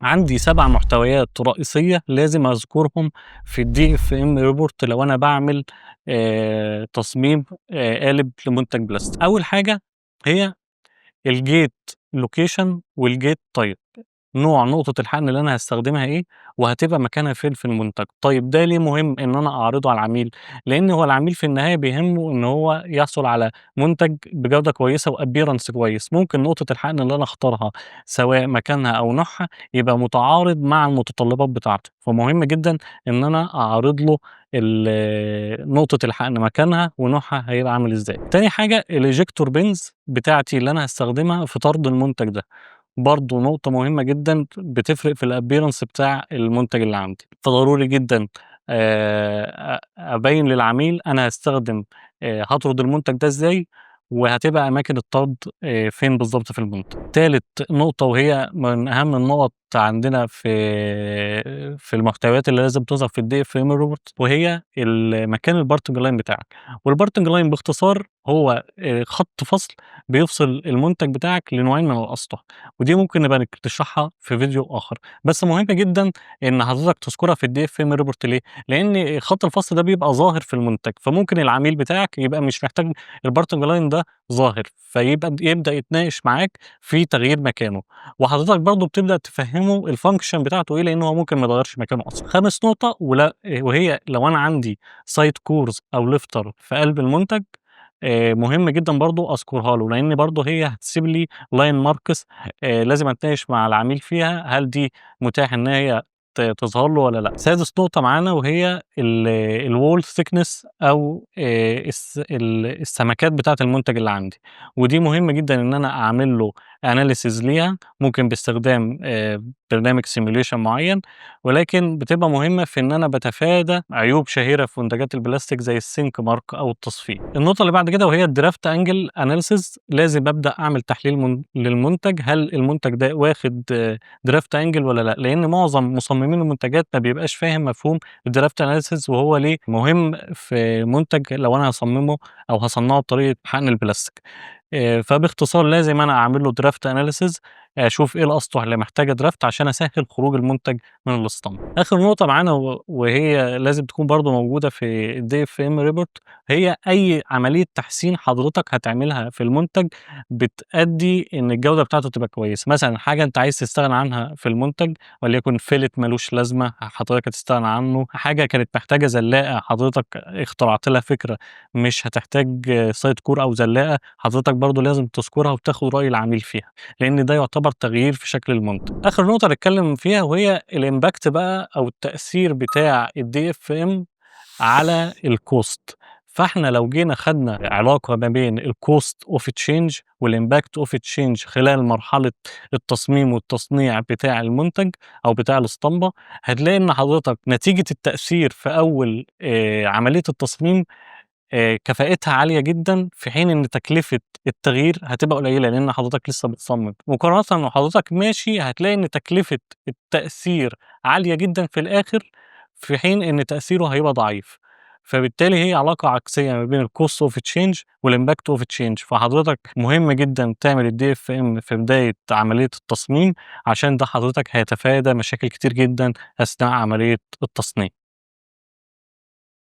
عندي 7 محتويات رئيسية لازم أذكرهم في الDFM report لو أنا باعمل تصميم قالب لمنتج بلاستيك. أول حاجة هي الgate location والgate type. نوع نقطة الحقن اللي أنا هاستخدمها إيه، وهتبقى مكانها فين في المنتج. طيب ده ليه مهم إن أنا أعرضه على العميل؟ لإن هو العميل في النهاية بيهمه إن هو يحصل على منتج بجودة كويسة وappearance كويس. ممكن نقطة الحقن اللي أنا أختارها سواء مكانها أو نوعها يبقى متعارض مع المتطلبات بتاعته، فمهم جدًا إن أنا أعرض له نقطة الحقن مكانها ونوعها هيبقى عامل إزاي. تاني حاجة الejector pins بتاعتي اللي أنا هاستخدمها في طرد المنتج ده. برضه نقطة مهمة جدًا بتفرق في الappearance بتاع المنتج اللي عندي، فضروري جدًا أبيّن للعميل أنا هاستخدم هاطرد المنتج ده إزاي، وهتبقى أماكن الطرد فين بالضبط في المنتج. تالت نقطة وهي من أهم النقط عندنا في المحتويات اللي لازم تظهر في الDFM report وهي مكان الparting line بتاعك، والparting line باختصار هو خط فصل بيفصل المنتج بتاعك لنوعين من الأسطح. ودي ممكن نبقى نشرحها في فيديو آخر، بس مهم جدًا إن حضرتك تذكرها في الDFM report ليه؟ لإن خط الفصل ده بيبقى ظاهر في المنتج، فممكن العميل بتاعك يبقى مش محتاج الparting line ده ظاهر، يبدأ يتناقش معاك في تغيير مكانه، وحضرتك برضه بتبدأ تفهمه الfunction بتاعته إيه، لإن هو ممكن ما يتغيرش مكانه أصلًا. خامس نقطة وهي لو أنا عندي side cores أو lifter في قلب المنتج مهم جدًا برضه أذكرها له، لإن برضه هي هتسيب لي line marks لازم أتناقش مع العميل فيها، هل دي متاح إن هي تظهر له والّا لأ. سادس نقطة معانا وهي الwall thickness أو السمكات بتاعة المنتج اللي عندي، ودي مهم جدًا إن أنا أعمل له analysis ليها، ممكن باستخدام برنامج simulation معين، ولكن بتبقى مهمة في إن أنا باتفادى عيوب شهيرة في منتجات البلاستيك زي الsink mark أو التصفيح. النقطة اللي بعد كده وهي الdraft angle analysis لازم أبدأ أعمل تحليل للمنتج، هل المنتج ده واخد draft angle والّا لأ؟ لإن معظم مصممين المنتجات ما بيبقاش فاهم مفهوم الdraft analysis وهو ليه مهم في منتج لو أنا هاصممه أو هاصنعه بطريقة حقن البلاستيك. فباختصار لازم أنا أعمل له draft analysis أشوف إيه الأسطح اللي محتاجة draft عشان أسهّل خروج المنتج من الإسطمبة. آخر نقطة معانا وهي لازم تكون برضه موجودة في الDFM report هي أي عملية تحسين حضرتك هتعملها في المنتج بتأدّي إن الجودة بتاعته تبقى كويسة. مثلًا حاجة أنت عايز تستغنى عنها في المنتج وليكن فِلِت ما لوش لازمة حضرتك هتستغنى عنه، حاجة كانت محتاجة زلّاقة حضرتك اخترعت لها فكرة مش هتحتاج side core أو زلّاقة، حضرتك برضه لازم تذكرها وتاخد رأي العميل فيها، لإن ده يعتبر تغيير في شكل المنتج. آخر نقطة هنتكلم فيها وهي الimpact بقى أو التأثير بتاع الDFM على الcost. فإحنا لو جينا خدنا علاقة ما بين الcost of change والimpact of change خلال مرحلة التصميم والتصنيع بتاع المنتج أو بتاع الإسطمبة، هتلاقي إن حضرتك نتيجة التأثير في أول عملية التصميم كفاءتها عالية جدًا، في حين إن تكلفة التغيير هتبقى قليلة، لإن حضرتك لسه بتصمم، مقارنةً وحضرتك ماشي هتلاقي إن تكلفة التأثير عالية جدًا في الآخر، في حين إن تأثيره هيبقى ضعيف، فبالتالي هي علاقة عكسية ما بين الcost of change والimpact of change، فحضرتك مهم جدًا تعمل الDFM في بداية عملية التصميم، عشان ده حضرتك هيتفادى مشاكل كتير جدًا أثناء عملية التصنيع.